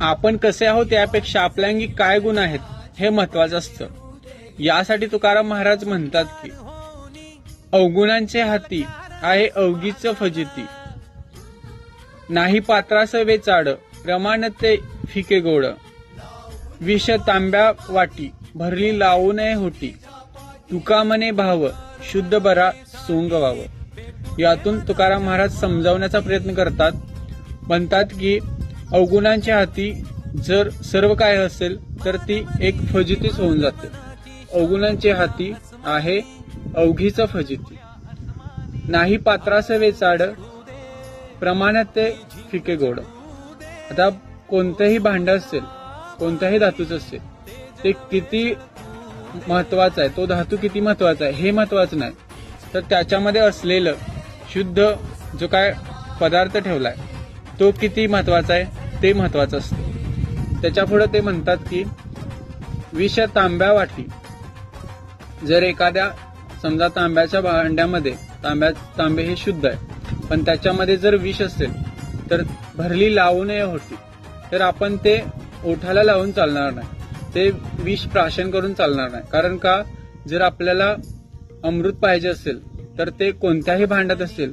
आपण कसे आहोत यापेक्षा आपल्या अंगी काय गुण आहेत हे महत्वाचं असतं। यासाठी तुकाराम महाराज म्हणतात की अवगुणांचे हाती आहे अवघीच फजिती, नाही पात्रास वेचाड प्रमाण ते फिके गोड, विष तांब्या वाटी भरली लावू नये होटी, तुका मने भाव शुद्ध बरा सोंग व्हावं। यातून तुकाराम महाराज समजावण्याचा प्रयत्न करतात, म्हणतात की अवगुणांच्या हाती जर सर्व काय असेल तर ती एक फजितीच होऊन जाते। अवगुणांच्या हाती आहे अवघीच फजिती, नाही पात्रास वेचाड प्रमाणात ते फिके गोड। आता कोणतंही भांड असेल, कोणत्याही धातूच असेल, ते किती महत्वाचं आहे, तो धातू किती महत्वाचा आहे हे महत्वाचं नाही, तर त्याच्यामध्ये असलेलं शुद्ध जो काय पदार्थ ठेवलाय तो किती महत्वाचा आहे ते महत्वाचं असतं। त्याच्यापुढे ते म्हणतात की विष तांब्या वाटी, जर एखाद्या समजा तांब्याच्या भांड्यामध्ये तांबे हे शुद्ध आहे पण त्याच्यामध्ये जर विष असेल तर भरली लावू नये होती, तर आपण ते ओठाला लावून चालणार नाही, ते विष प्राशन करून चालणार नाही। कारण का, जर आपल्याला अमृत पाहिजे असेल तर ते कोणत्याही भांड्यात असेल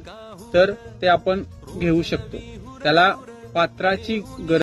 तर ते आपण घेऊ शकतो, त्याला पात्राची गरज